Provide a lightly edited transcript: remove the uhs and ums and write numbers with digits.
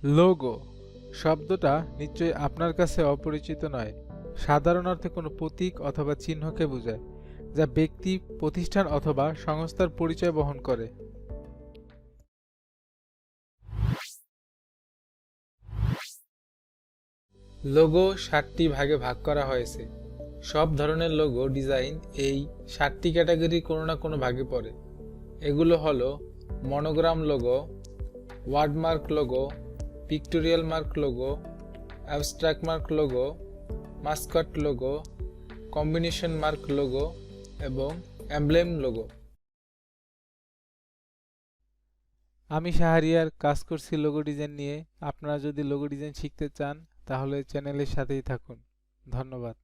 Logo শব্দটা নিশ্চয়ই আপনার কাছে অপরিচিত নয়। সাধারণ অর্থে কোনো প্রতীক অথবা চিহ্নকে বোঝায়, যা ব্যক্তি, প্রতিষ্ঠান অথবা সংস্থার পরিচয় বহন করে। লোগো 7টি ভাগে ভাগ করা হয়েছে। সব ধরনের লোগো ডিজাইন এই 7টি ক্যাটাগরির কোনো না কোনো ভাগে পড়ে। এগুলো হলো monogram logo, wordmark logo, pictorial mark logo, abstract mark logo, mascot logo, combination mark logo এবং এমব্লেম লোগো। আমি শাহরিয়ার কাজ করছি লোগো ডিজাইন নিয়ে। আপনারা যদি লোগো ডিজাইন শিখতে চান তাহলে চ্যানেলের সাথেই থাকুন। ধন্যবাদ।